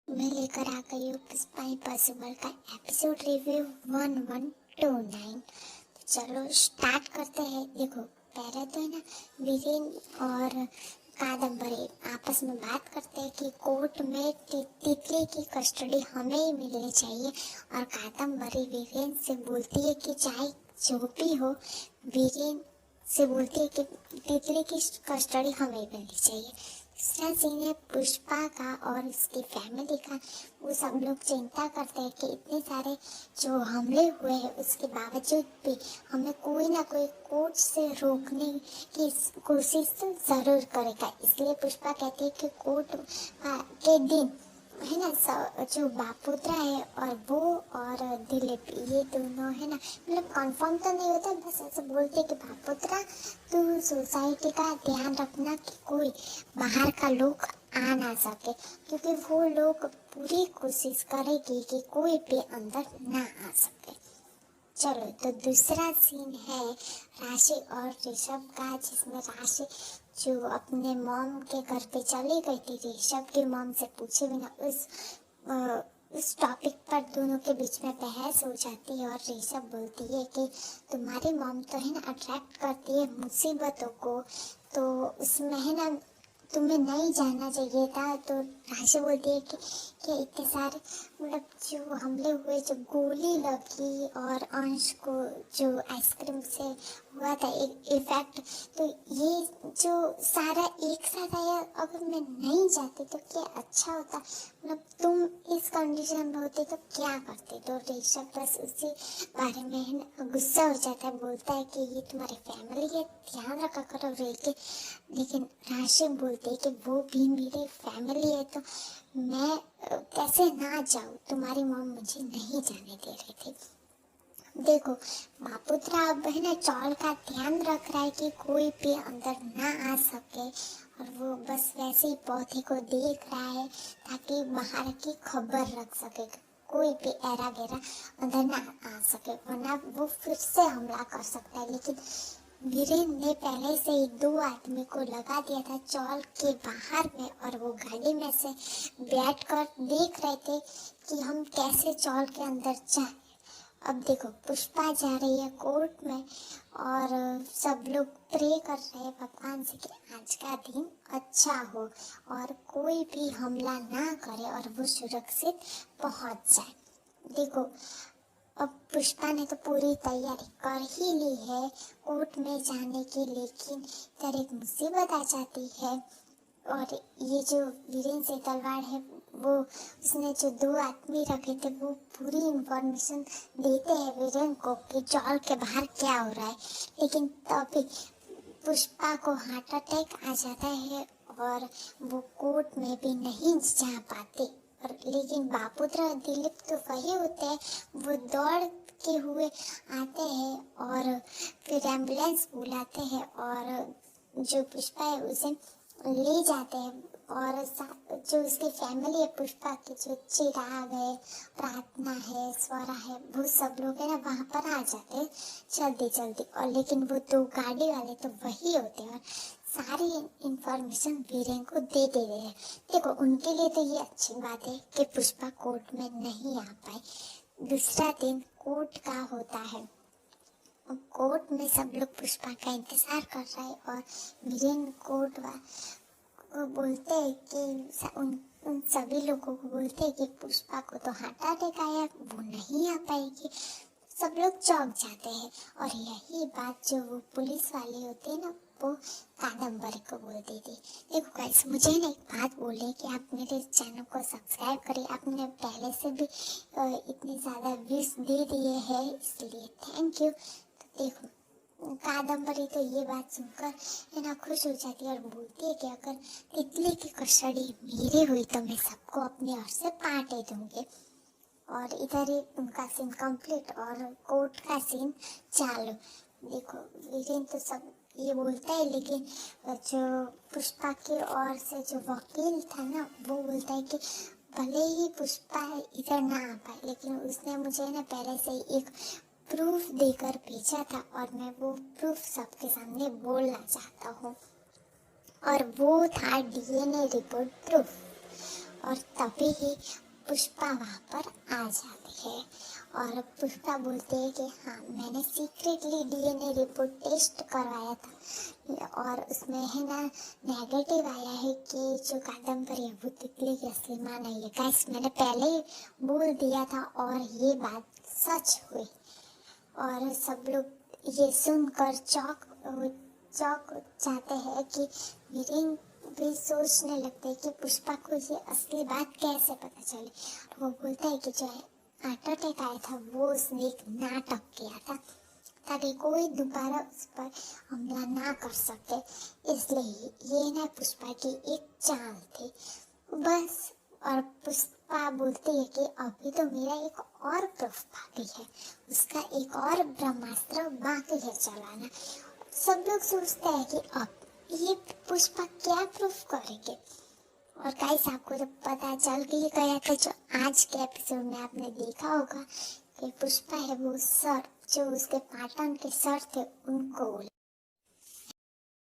मैं लेकर आ गई हूँ पुष्पा इम्पॉसिबल का एपिसोड रिव्यू 1129। तो चलो स्टार्ट करते हैं। देखो, पहले तो है ना, वीरेन और कादम्बरी आपस में बात करते हैं कि कोर्ट में तितली की कस्टडी हमें ही मिलनी चाहिए। और कादम्बरी वीरेन से बोलती है कि चाहे जो भी हो, वीरेन से बोलती है कि तितली की कस्टडी हमें मिलनी चाहिए। दूसरा सीन है पुष्पा का और उसकी फैमिली का। वो सब लोग चिंता करते हैं कि इतने सारे जो हमले हुए हैं उसके बावजूद भी हमें कोई ना कोई कोर्ट से रोकने की कोशिश तो जरूर करेगा। इसलिए पुष्पा कहती है कि कोर्ट के दिन है ना, जो बापुत्रा है और वो और दिलीप, ये दोनों है ना, मतलब कंफर्म तो नहीं होता, बस ऐसे बोलते कि बापुत्रा तू सोसाइटी का ध्यान रखना कि कोई बाहर का लोग आ ना सके, क्योंकि वो लोग पूरी कोशिश करेगी कि कोई भी अंदर ना आ सके। चलो, तो दूसरा सीन है राशि और ऋषभ का, जिसमें राशि जो अपने मॉम के घर पे चली गई थी, ऋषभ की मॉम से पूछे बिना उस टॉपिक पर दोनों के बीच में बहस हो जाती है। और ऋषभ बोलती है कि तुम्हारी मॉम तो है ना अट्रैक्ट करती है मुसीबतों को, तो उसमें है ना तुम्हें नहीं जाना चाहिए था। तो राशि बोलती है कि इतने सारे, मतलब जो हमले हुए, जो गोली लगी और अंश को जो आइसक्रीम से हुआ था एक इफेक्ट, तो ये जो सारा एक साथ आया, अगर मैं नहीं जाती तो क्या अच्छा होता, मतलब तुम इस कंडीशन में होते तो क्या करते। तो ऋषभ बस उसी बारे में गुस्सा हो जाता है, बोलता है कि ये तुम्हारी फैमिली है, ध्यान रखा करो रह के। लेकिन राशि बोलती है कि वो भी मेरी फैमिली है, तो मैं कैसे ना जाऊँ, तुम्हारी मॉम मुझे नहीं जाने दे रही थी। देखो, बापुत्रा अब है ना चौल का ध्यान रख रहा है कि कोई भी अंदर ना आ सके, और वो बस वैसे ही पौधे को देख रहा है ताकि बाहर की खबर रख सके, कोई भी एरा गैरा अंदर ना आ सके, वरना वो फिर से हमला कर सकता है। लेकिन वीरेन ने पहले से ही 2 आदमी को लगा दिया था चौल के बाहर में, और वो गाड़ी में से बैठकर देख रहे थे कि हम कैसे चौल के अंदर जाए। अब देखो, पुष्पा जा रही है कोर्ट में और सब लोग प्रे कर रहे हैं भगवान से कि आज का दिन अच्छा हो और कोई भी हमला ना करे और वो सुरक्षित पहुंच जाए। देखो, अब पुष्पा ने तो पूरी तैयारी कर ही ली है कोर्ट में जाने की, लेकिन इधर एक मुसीबत आ जाती है। और ये जो वीरेन से तलवार है, वो उसने जो 2 आदमी रखे थे वो पूरी इंफॉर्मेशन देते हैं वीरेन को कि चौल के बाहर क्या हो रहा है। लेकिन तभी पुष्पा को हार्ट अटैक आ जाता है और वो कोर्ट में भी नहीं जा पाते। और लेकिन बापुत्र और दिलीप तो वही होते हैं, वो दौड़ के हुए आते हैं और फिर एम्बुलेंस बुलाते हैं और जो पुष्पा है उसे ले जाते हैं। और जो उसकी फैमिली है पुष्पा की, जो चिराग है, प्रार्थना है, स्वरा है, वो सब लोग है ना वहाँ पर आ जाते हैं जल्दी जल्दी। और लेकिन वो 2 गाड़ी वाले तो वही होते हैं और सारी इंफॉर्मेशन वीरेन को दे रहे हैं। देखो, उनके लिए तो ये अच्छी बात है कि पुष्पा कोर्ट में नहीं आ पाई। दूसरा दिन कोर्ट का होता है। कोर्ट में सब लोग पुष्पा का इंतजार कर रहे हैं और वीरेन कोर्ट को बोलते हैं कि उन सभी लोगों को बोलते हैं कि पुष्पा को तो हार्ट अटैक आया, वो नहीं आ पाएगी। सब लोग चौंक जाते हैं और यही बात जो वो पुलिस वाले होते हैं ना, वो कादम्बरी को बोल देती। देखो गाइस, मुझे ना एक बात बोले कि आप मेरे चैनल को सब्सक्राइब करें, आपने पहले से भी इतने ज़्यादा व्यूज दे दिए हैं, इसलिए थैंक यू। तो देखो, कादम्बरी तो ये बात सुनकर है ना खुश हो जाती है और बोलती है कि अगर तितली की कस्टडी मेरी हुई तो मैं सबको अपने ओर से पार्टी दूंगी। और इधर ही उनका सीन कंप्लीट और कोर्ट का सीन चालू। देखो, वीरेन तो सब ये बोलता है, लेकिन जो पुष्पा की ओर से जो वकील था ना, वो बोलता है कि भले ही पुष्पा इधर ना आ पाए, लेकिन उसने मुझे ना पहले से ही एक प्रूफ देकर भेजा था और मैं वो प्रूफ सबके सामने बोलना चाहता हूँ। और वो था डीएनए रिपोर्ट प्रूफ। और तभी ही पुष्पा वहाँ पर आ जाती है और पुष्पा बोलती है कि हाँ मैंने सीक्रेटली डीएनए रिपोर्ट टेस्ट करवाया था और उसमें है ना नेगेटिव आया है कि जो कादम्बरी है वो तितली की असली माँ नहीं है। गाइस मैंने पहले ही बोल दिया था और ये बात सच हुई और सब लोग ये सुनकर चौक जाते हैं कि वीरेन भी सोचने लगते हैं कि पुष्पा को ये असली बात कैसे पता चली। और वो बोलता है कि जो हार्ट अटैक आया था वो उसने एक नाटक किया था ताकि कोई दोबारा उस पर हमला ना कर सके, इसलिए ये ना पुष्पा की एक चाल थी बस। और पुष्पा बोलती है कि अभी तो मेरा एक और प्रूफ बाकी है, उसका एक और ब्रह्मास्त्र बाकी है चलाना। सब लोग सोचते हैं कि अब ये पुष्पा क्या प्रूफ करेंगे। और गाइस आपको जब पता चल गया था जो आज के एपिसोड में आपने देखा होगा कि पुष्पा है वो सर जो उसके पाटन के सर थे उनको